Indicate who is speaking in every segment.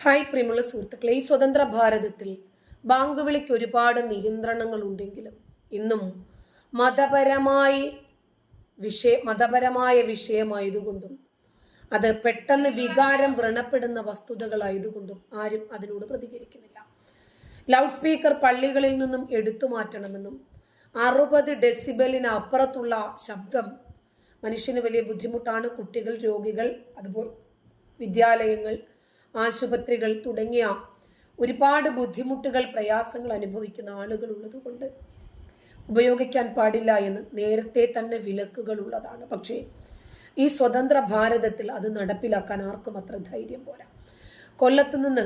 Speaker 1: Hi പ്രിയമുള്ള സുഹൃത്തുക്കളെ, ഈ സ്വതന്ത്ര ഭാരതത്തിൽ ബാങ്ക് വിളിക്ക് ഒരുപാട് നിയന്ത്രണങ്ങൾ ഉണ്ടെങ്കിലും ഇന്നും മതപരമായ വിഷയമായതുകൊണ്ടും അത് പെട്ടെന്ന് വികാരം വ്രണപ്പെടുന്ന വസ്തുതകളായതുകൊണ്ടും ആരും അതിനോട് പ്രതികരിക്കുന്നില്ല. ലൗഡ് സ്പീക്കർ പള്ളികളിൽ നിന്നും എടുത്തു മാറ്റണമെന്നും 60 ഡെസിബലിന് അപ്പുറത്തുള്ള ശബ്ദം മനുഷ്യന് വലിയ ബുദ്ധിമുട്ടാണ്. കുട്ടികൾ, രോഗികൾ, അതുപോലെ വിദ്യാലയങ്ങൾ, ആശുപത്രികൾ തുടങ്ങിയ ഒരുപാട് ബുദ്ധിമുട്ടുകൾ, പ്രയാസങ്ങൾ അനുഭവിക്കുന്ന ആളുകൾ ഉള്ളതുകൊണ്ട് ഉപയോഗിക്കാൻ പാടില്ല എന്ന് നേരത്തെ തന്നെ വിലക്കുകൾ ഉള്ളതാണ്. പക്ഷേ ഈ സ്വതന്ത്ര ഭാരതത്തിൽ അത് നടപ്പിലാക്കാൻ ആർക്കും അത്ര ധൈര്യം പോരാ. കൊല്ലത്ത് നിന്ന്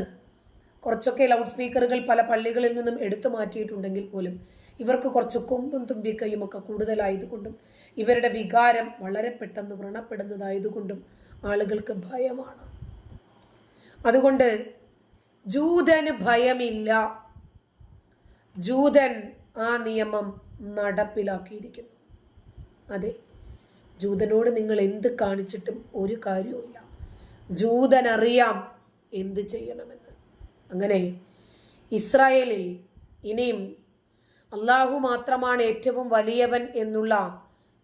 Speaker 1: കുറച്ചൊക്കെ ലൗഡ് സ്പീക്കറുകൾ പല പള്ളികളിൽ നിന്നും എടുത്തു മാറ്റിയിട്ടുണ്ടെങ്കിൽ പോലും ഇവർക്ക് കുറച്ച് കൊമ്പും തുമ്പിക്കൈയും ഒക്കെ കൂടുതലായതുകൊണ്ടും ഇവരുടെ വികാരം വളരെ പെട്ടെന്ന് വ്രണപ്പെടുന്നതായതുകൊണ്ടും ആളുകൾക്ക് ഭയമാണ്. അതുകൊണ്ട് ജൂതന് ഭയമില്ല. ജൂതൻ ആ നിയമം നടപ്പിലാക്കിയിരിക്കുന്നു. അതെ, ജൂതനോട് നിങ്ങൾ എന്ത് കാണിച്ചിട്ടും ഒരു കാര്യവുമില്ല. ജൂതനറിയാം എന്ത് ചെയ്യണമെന്ന്. അങ്ങനെ ഇസ്രായേലിൽ ഇനിയും അള്ളാഹു മാത്രമാണ് ഏറ്റവും വലിയവൻ എന്നുള്ള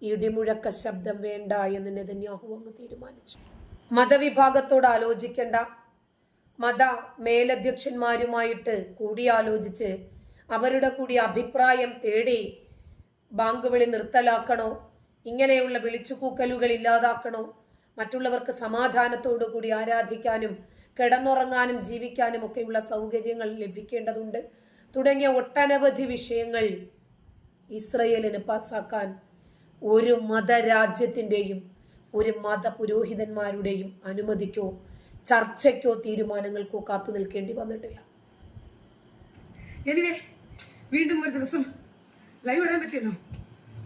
Speaker 1: ഇടിമുഴക്ക ശബ്ദം വേണ്ട എന്ന് നെതന്യാഹു അങ്ങ് തീരുമാനിച്ചു. മതവിഭാഗത്തോട് ആലോചിക്കേണ്ട, മത മേലധ്യക്ഷന്മാരുമായിട്ട് കൂടിയാലോചിച്ച് അവരുടെ കൂടി അഭിപ്രായം തേടി ബാങ്ക് വിളി നിർത്തലാക്കണോ, ഇങ്ങനെയുള്ള വിളിച്ചുകൂക്കലുകൾ ഇല്ലാതാക്കണോ, മറ്റുള്ളവർക്ക് സമാധാനത്തോടു കൂടി ആരാധിക്കാനും കിടന്നുറങ്ങാനും ജീവിക്കാനും ഒക്കെയുള്ള സൗകര്യങ്ങൾ ലഭിക്കേണ്ടതുണ്ട് തുടങ്ങിയ ഒട്ടനവധി വിഷയങ്ങൾ ഇസ്രയേലിന് പാസാക്കാൻ ഒരു മതരാജ്യത്തിൻ്റെയും ഒരു മത പുരോഹിതന്മാരുടെയും അനുമതിക്കോ ചർച്ചയ്ക്കോ തീരുമാനങ്ങൾക്കോ കാത്തു നിൽക്കേണ്ടി വന്നിട്ടില്ല.
Speaker 2: വീണ്ടും ഒരു ദിവസം ലൈവ് വരാൻ പറ്റിയല്ലോ,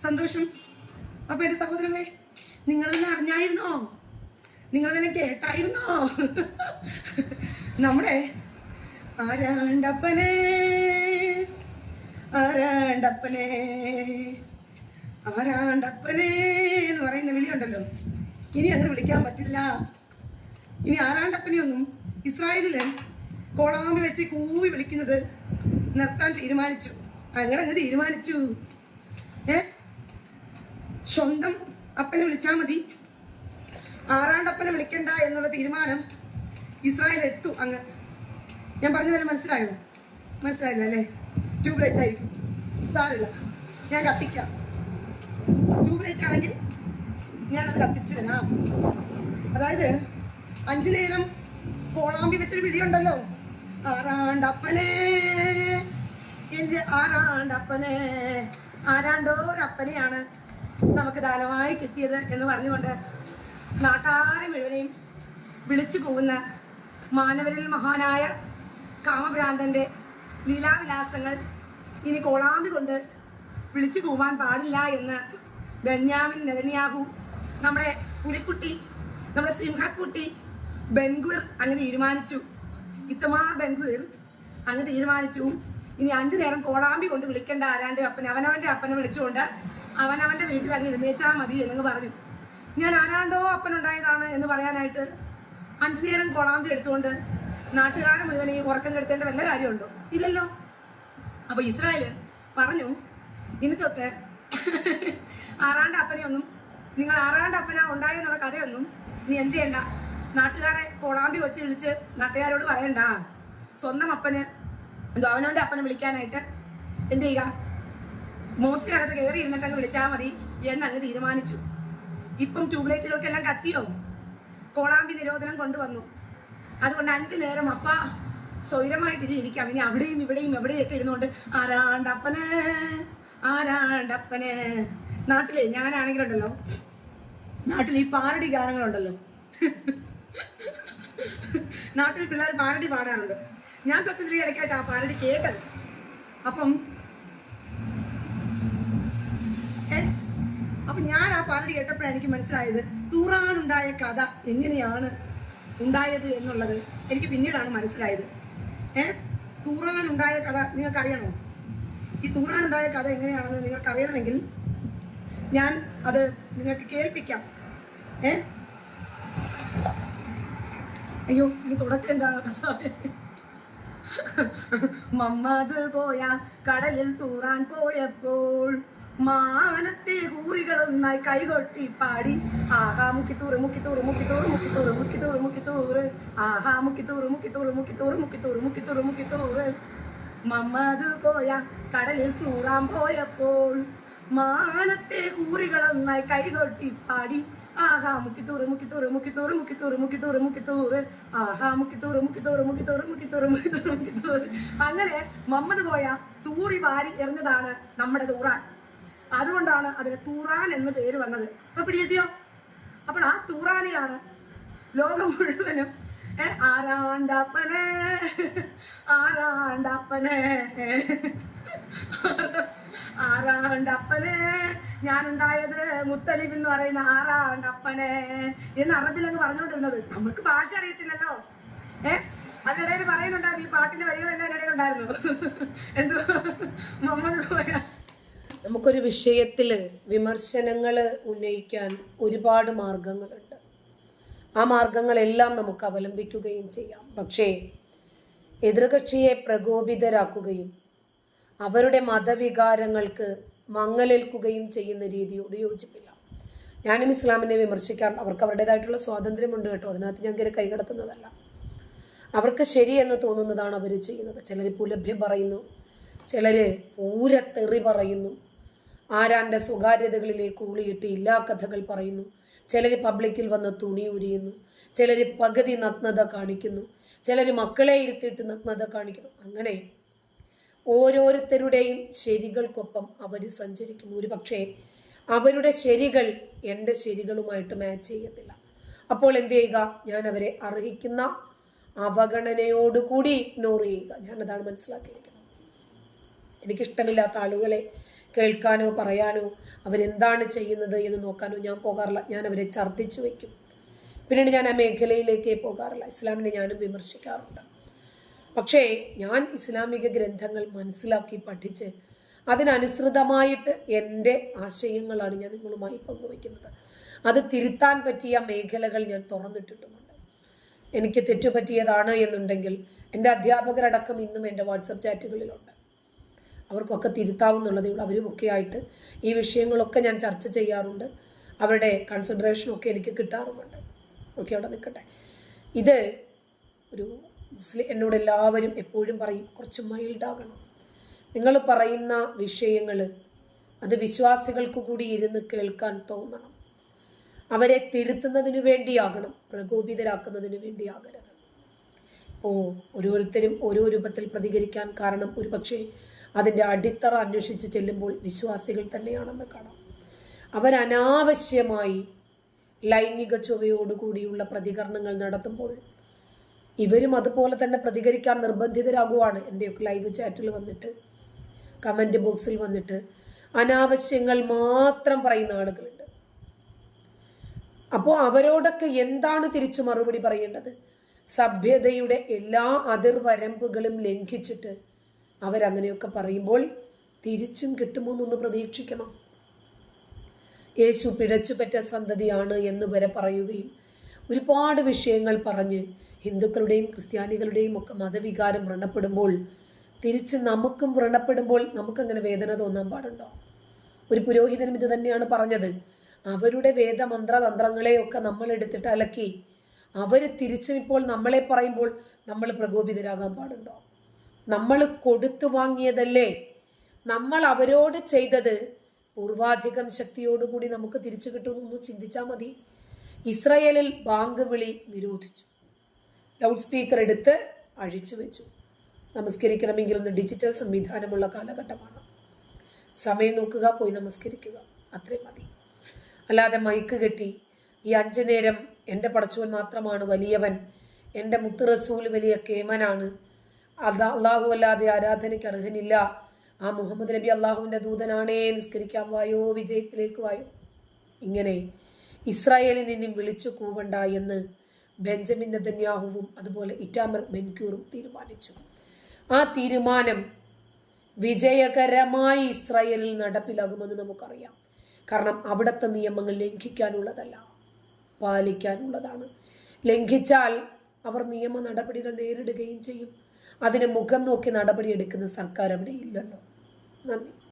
Speaker 2: സന്തോഷം. അപ്പൊ എന്റെ സഹോദരങ്ങളെ, നിങ്ങളെല്ലാം അറിഞ്ഞായിരുന്നോ? നിങ്ങളെല്ലാം കേട്ടായിരുന്നോ? നമ്മുടെ ആരാണ്ടപ്പനെ ആരാണ്ടപ്പനെ ആരാണ്ടപ്പനെ എന്ന് പറയുന്ന വിളിയുണ്ടല്ലോ, ഇനി അങ്ങനെ വിളിക്കാൻ പറ്റില്ല. ഇനി ആരാണ്ടപ്പനെയൊന്നും ഇസ്രായേലില് കോളാമ്പി വെച്ച് കൂവി വിളിക്കുന്നത് നിർത്താൻ തീരുമാനിച്ചു. അങ്ങനെ തീരുമാനിച്ചു. സ്വന്തം അപ്പനെ വിളിച്ചാൽ മതി, ആറാണ്ടപ്പനെ വിളിക്കണ്ട എന്നുള്ള തീരുമാനം ഇസ്രായേൽ എടുത്തു. അങ്ങ് ഞാൻ പറഞ്ഞ പോലെ മനസ്സിലായോ? മനസ്സിലായില്ല അല്ലേ? ട്യൂബ് ലൈറ്റ് ആയിരിക്കും, സാറില്ല, ഞാൻ കത്തിക്കാം. ട്യൂബ് ലൈറ്റ് ആണെങ്കിൽ ഞാനത് കത്തിച്ചു തരാം. അതായത് 5 നേരം കോളാമ്പി വെച്ചൊരു വിളിയുണ്ടല്ലോ, ആറാണ്ടപ്പനെ, എന്റെ ആറാണ്ടപ്പനെ, ആരാണ്ടോരപ്പനെയാണ് നമുക്ക് ദാനമായി കിട്ടിയത് എന്ന് പറഞ്ഞുകൊണ്ട് നാട്ടാരെ മുഴുവനെയും വിളിച്ചു പോകുന്ന മാനവരിൽ മഹാനായ കാമഭ്രാന്തന്റെ ലീലാവിലാസങ്ങൾ ഇനി കോളാമ്പി കൊണ്ട് വിളിച്ചു പോവാൻ പാടില്ല എന്ന് ബെന്യാമിൻ നെതന്യാഹു, നമ്മുടെ പുലിക്കുട്ടി, നമ്മുടെ സിംഹക്കുട്ടി ബെൻഗുർ അങ്ങ് തീരുമാനിച്ചു. ഇത്തമാർ ബെൻഗുർ അങ്ങ് തീരുമാനിച്ചു, ഇനി 5 നേരം കോളാമ്പി കൊണ്ട് വിളിക്കേണ്ട ആരാണ്ട് അപ്പനെ, അവനവന്റെ അപ്പനെ വിളിച്ചുകൊണ്ട് അവനവന്റെ വീട്ടിൽ അങ്ങ് ഇരുന്നേച്ചാൽ മതി എന്ന് പറഞ്ഞു. ഞാൻ ആരാണ്ടോ അപ്പനുണ്ടായതാണ് എന്ന് പറയാനായിട്ട് 5 നേരം കോളാമ്പി എടുത്തുകൊണ്ട് നാട്ടുകാരെ മുഴുവൻ ഈ ഉറക്കം കെടുത്തേണ്ട വല്ല കാര്യമുണ്ടോ? ഇല്ലല്ലോ. അപ്പൊ ഇസ്രായേല് പറഞ്ഞു, ഇനി തൊട്ട് ആറാണ്ട് അപ്പനെയൊന്നും, നിങ്ങൾ ആറാണ്ട് അപ്പന ഉണ്ടായെന്നുള്ള കഥയൊന്നും നീ എന്ത് ചെയ്യണ്ട. നാട്ടുകാരെ കോളാമ്പി വെച്ച് വിളിച്ച് നാട്ടുകാരോട് പറയണ്ട. സ്വന്തം അപ്പന്, അവനവന്റെ അപ്പനെ വിളിക്കാനായിട്ട് എന്ത് ചെയ്യുക, മോസ്കിനകത്ത് കയറി ഇരുന്നിട്ടങ്ങ് വിളിച്ചാൽ മതി എന്നങ്ങ് തീരുമാനിച്ചു. ഇപ്പം ട്യൂബ്ലൈറ്റുകൾക്കെല്ലാം കത്തിയോ, കോളാമ്പി നിരോധനം കൊണ്ടുവന്നു. അതുകൊണ്ട് 5 നേരം അപ്പ സ്വൈരമായിട്ട് ഇരിക്കാം. ഇനി അവിടെയും ഇവിടെയും എവിടെയൊക്കെ ഇരുന്നുകൊണ്ട് ആരാണ്ടപ്പന് ആരാണ്ടപ്പന്. നാട്ടില് ഞാനാണെങ്കിലുണ്ടല്ലോ, നാട്ടിൽ ഈ പാരഡി ഗാനങ്ങളുണ്ടല്ലോ, നാട്ടിൽ പിള്ളേർ പാരഡി പാടാറുണ്ട്. ഞാൻ സത്യത്തിൽ ഇടയ്ക്കായിട്ട് ആ പാരഡി കേട്ടത്. അപ്പം ഞാൻ ആ പാരഡി കേട്ടപ്പോഴാണ് എനിക്ക് മനസ്സിലായത് തൂറാനുണ്ടായ കഥ എങ്ങനെയാണ് ഉണ്ടായത് എന്നുള്ളത് എനിക്ക് പിന്നീടാണ് മനസ്സിലായത്. തൂറാനുണ്ടായ കഥ നിങ്ങൾക്ക് അറിയണോ? ഈ തൂറാനുണ്ടായ കഥ എങ്ങനെയാണെന്ന് നിങ്ങൾക്ക് അറിയണമെങ്കിൽ ഞാൻ അത് നിങ്ങൾക്ക് കേൾപ്പിക്കാം. അയ്യോ ഇനി തുടക്കം എന്താണ്? മമ്മദ് കോയ കടലിൽ തൂറാൻ പോയപ്പോൾ മാനത്തെ ഹൂറികളൊന്നായി കൈകൊട്ടി പാടി ആഹാ മുക്കിത്തൂറ് മുക്കിത്തൂറ് മുക്കിത്തൂറ് മുക്കിത്തൂറ് മുക്കിത്തൂറ് മുക്കിത്തൂറ് ആഹാ മുക്കിത്തൂറ് മുക്കിത്തൂറ് മുക്കിത്തൂറ് മുക്കിത്തൂറ് മുക്കിത്തൂറ് മുക്കിത്തൂറ്. മമ്മദ് കോയ കടലിൽ തൂറാൻ പോയപ്പോൾ മാനത്തെ ഹൂറികളൊന്നായി കൈകൊട്ടി പാടി ആഹാ മുക്കിത്തൂറ് മുക്കിത്തൂറ് മുക്കിത്തൂറ് മുക്കിത്തൂറ് മുക്കിത്തൂറ് മുക്കിത്തൂറ് ആഹാ മുക്കിത്തൂറ് മുക്കിത്തൂറ് മുക്കിത്തൂറ് മുക്കിത്തൂറ് മുക്കിത്തൂറ് മുക്കിത്തൂറ്. അങ്ങനെ മമ്മദ് കോയ തൂറി വാരി എറിഞ്ഞതാണ് നമ്മുടെ തൂറാൻ. അതുകൊണ്ടാണ് അതിന് തൂറാൻ എന്ന് പേര് വന്നത്. അപ്പൊ പിടികിട്ടിയോ? അപ്പോൾ ആ തൂറാനെയാണ് ലോകം മുഴുവനും ആരാണ്ടപ്പനെ ആരാണ്ടപ്പനെ ആറാണ്ടപ്പനെ ഞാനുണ്ടായത് മുത്തലിബ് എന്ന് പറയുന്ന ആറാണ്ടപ്പനെ എന്ന് അറബിലങ്ങ് പറഞ്ഞുകൊണ്ടിരുന്നത്. നമുക്ക് ഭാഷ അറിയത്തില്ലല്ലോ. അതിനിടയിൽ പറയുന്നുണ്ടായിരുന്നു, ഈ പാട്ടിന്റെ വരികളെല്ലാം ഇടയിലുണ്ടായിരുന്നു. എന്തോ മുഹമ്മദ് കോയ.
Speaker 1: നമുക്കൊരു വിഷയത്തിൽ വിമർശനങ്ങൾ ഉന്നയിക്കാൻ ഒരുപാട് മാർഗങ്ങളുണ്ട്. ആ മാർഗങ്ങളെല്ലാം നമുക്ക് അവലംബിക്കുകയും ചെയ്യാം. പക്ഷേ എതിർകക്ഷിയെ പ്രകോപിതരാക്കുകയും അവരുടെ മതവികാരങ്ങൾക്ക് മങ്ങലേൽക്കുകയും ചെയ്യുന്ന രീതിയോട് യോജിപ്പില്ല. ഞാനും ഇസ്ലാമിനെ വിമർശിക്കാറുണ്ട്. അവർക്ക് അവരുടേതായിട്ടുള്ള സ്വാതന്ത്ര്യമുണ്ട് കേട്ടോ, അതിനകത്ത് ഞാൻ കയറി കൈകടത്തുന്നതല്ല. അവർക്ക് ശരിയെന്ന് തോന്നുന്നതാണ് അവർ ചെയ്യുന്നത്. ചിലർ പുലഭ്യം പറയുന്നു, ചിലർ പൂരത്തെറി പറയുന്നു, ആരാൻ്റെ സ്വകാര്യതകളിലേക്ക് ഊളിയിട്ട് ഇല്ലാ കഥകൾ പറയുന്നു, ചിലർ പബ്ലിക്കിൽ വന്ന് തുണി ഉരിയുന്നു, ചിലർ പകുതി നഗ്നത കാണിക്കുന്നു, ചിലർ മക്കളെ ഇരുത്തിയിട്ട് നഗ്നത കാണിക്കുന്നു. അങ്ങനെ ഓരോരുത്തരുടെയും ശരികൾക്കൊപ്പം അവർ സഞ്ചരിക്കുന്നു. ഒരു പക്ഷേ അവരുടെ ശരികൾ എൻ്റെ ശരികളുമായിട്ട് മാച്ച് ചെയ്യത്തില്ല. അപ്പോൾ എന്ത് ചെയ്യുക? ഞാൻ അവരെ അർഹിക്കുന്ന അവഗണനയോടുകൂടി ഇഗ്നോർ ചെയ്യുക. ഞാനതാണ് മനസ്സിലാക്കിയിരിക്കുന്നത്. എനിക്കിഷ്ടമില്ലാത്ത ആളുകളെ കേൾക്കാനോ പറയാനോ അവരെന്താണ് ചെയ്യുന്നത് എന്ന് നോക്കാനോ ഞാൻ പോകാറില്ല. ഞാൻ അവരെ ഛർദ്ദിച്ചു വയ്ക്കും. പിന്നീട് ഞാൻ ആ മേഖലയിലേക്ക് പോകാറില്ല. ഇസ്ലാമിനെ ഞാനും വിമർശിക്കാറുണ്ട്. പക്ഷേ ഞാൻ ഇസ്ലാമിക ഗ്രന്ഥങ്ങൾ മനസ്സിലാക്കി പഠിച്ച് അതിനനുസൃതമായിട്ട് എൻ്റെ ആശയങ്ങളാണ് ഞാൻ നിങ്ങളുമായി പങ്കുവയ്ക്കുന്നത്. അത് തിരുത്താൻ പറ്റിയ മേഖലകൾ ഞാൻ തുറന്നിട്ടിട്ടുമുണ്ട്. എനിക്ക് തെറ്റുപറ്റിയതാണ് എന്നുണ്ടെങ്കിൽ എൻ്റെ അധ്യാപകരടക്കം ഇന്നും എൻ്റെ വാട്സപ്പ് ചാറ്റുകളിലുണ്ട്. അവർക്കൊക്കെ തിരുത്താവുന്നുള്ളതേ ഉള്ളൂ. അവരുമൊക്കെ ആയിട്ട് ഈ വിഷയങ്ങളൊക്കെ ഞാൻ ചർച്ച ചെയ്യാറുണ്ട്. അവരുടെ കൺസിഡറേഷനൊക്കെ എനിക്ക് കിട്ടാറുമുണ്ട്. ഓക്കെ, അവിടെ നിൽക്കട്ടെ. ഇത് ഒരു എന്നോട് എല്ലാവരും എപ്പോഴും പറയും, കുറച്ച് മൈൽഡാകണം. നിങ്ങൾ പറയുന്ന വിഷയങ്ങൾ അത് വിശ്വാസികൾക്ക് കൂടി ഇരുന്ന് കേൾക്കാൻ തോന്നണം. അവരെ തിരുത്തുന്നതിന് വേണ്ടിയാകണം, പ്രകോപിതരാക്കുന്നതിന് വേണ്ടിയാകരുത്. ഓരോരുത്തരും ഓരോ രൂപത്തിൽ പ്രതികരിക്കാൻ കാരണം ഒരുപക്ഷെ അതിൻ്റെ അടിത്തറ അന്വേഷിച്ച് ചെല്ലുമ്പോൾ വിശ്വാസികൾ തന്നെയാണെന്ന് കാണാം. അവരനാവശ്യമായി ലൈംഗിക ചൊവ്വയോടുകൂടിയുള്ള പ്രതികരണങ്ങൾ നടത്തുമ്പോൾ ഇവരും അതുപോലെ തന്നെ പ്രതികരിക്കാൻ നിർബന്ധിതരാകുവാണ്. എൻ്റെയൊക്കെ ലൈവ് ചാറ്റിൽ വന്നിട്ട് കമൻറ്റ് ബോക്സിൽ വന്നിട്ട് അനാവശ്യങ്ങൾ മാത്രം പറയുന്ന ആളുകളുണ്ട്. അപ്പോൾ അവരോടൊക്കെ എന്താണ് തിരിച്ചു മറുപടി പറയേണ്ടത്? സഭ്യതയുടെ എല്ലാ അതിർവരമ്പുകളും ലംഘിച്ചിട്ട് അവരങ്ങനെയൊക്കെ പറയുമ്പോൾ തിരിച്ചും കിട്ടുമോ എന്നൊന്ന് പ്രതീക്ഷിക്കണം. യേശു പിഴച്ചുപറ്റ സന്തതിയാണ് എന്ന് വരെ പറയുകയും ഒരുപാട് വിഷയങ്ങൾ പറഞ്ഞ് ഹിന്ദുക്കളുടെയും ക്രിസ്ത്യാനികളുടെയും ഒക്കെ മതവികാരം വ്രണപ്പെടുമ്പോൾ തിരിച്ച് നമുക്കും വ്രണപ്പെടുമ്പോൾ നമുക്കങ്ങനെ വേദന തോന്നാൻ പാടുണ്ടോ? ഒരു പുരോഹിതനും ഇത് തന്നെയാണ് പറഞ്ഞത്. അവരുടെ വേദമന്ത്രതന്ത്രങ്ങളെയൊക്കെ നമ്മൾ എടുത്തിട്ട് അലക്കി അവർ തിരിച്ചും ഇപ്പോൾ നമ്മളെ പറയുമ്പോൾ നമ്മൾ പ്രകോപിതരാകാൻ പാടുണ്ടോ? നമ്മൾ കൊടുത്തു വാങ്ങിയതല്ലേ? നമ്മൾ അവരോട് ചെയ്തത് പൂർവാധികം ശക്തിയോടുകൂടി നമുക്ക് തിരിച്ചു കിട്ടുമെന്നൊന്ന് ചിന്തിച്ചാൽ മതി. ഇസ്രായേലിൽ ബാങ്ക് വിളി നിരോധിച്ചു, ലൗഡ് സ്പീക്കർ എടുത്ത് അഴിച്ചു വെച്ചു. നമസ്കരിക്കണമെങ്കിൽ ഒന്ന് ഡിജിറ്റൽ സംവിധാനമുള്ള കാലഘട്ടമാണ്. സമയം നോക്കുക, പോയി നമസ്കരിക്കുക, അത്രയും മതി. അല്ലാതെ മൈക്ക് കെട്ടി ഈ 5 നേരം എൻ്റെ പടച്ചോൻ മാത്രമാണ് വലിയവൻ, എൻ്റെ മുത്ത് റസൂൽ വലിയ കേമനാണ്, അള്ളാഹു അല്ലാതെ ആരാധനയ്ക്ക് അർഹനില്ല, ആ മുഹമ്മദ് നബി അള്ളാഹുവിൻ്റെ ദൂതനാണേ, നിസ്കരിക്കാൻ വായോ, വിജയത്തിലേക്ക് വായോ, ഇങ്ങനെ ഇസ്രായേലിനെ ഇനി വിളിച്ചു കൂവണ്ട എന്ന് ബെഞ്ചമിൻ നെതന്യാഹുവും അതുപോലെ ഇറ്റാമർ ബെൻക്യൂറും തീരുമാനിച്ചു. ആ തീരുമാനം വിജയകരമായി ഇസ്രായേലിൽ നടപ്പിലാകുമെന്ന് നമുക്കറിയാം. കാരണം അവിടുത്തെ നിയമങ്ങൾ ലംഘിക്കാനുള്ളതല്ല, പാലിക്കാനുള്ളതാണ്. ലംഘിച്ചാൽ അവർ നിയമ നടപടികൾ നേരിടുകയും ചെയ്യും. അതിന് മുഖം നോക്കി നടപടിയെടുക്കുന്ന സർക്കാർ അവിടെ ഇല്ലല്ലോ. നന്ദി.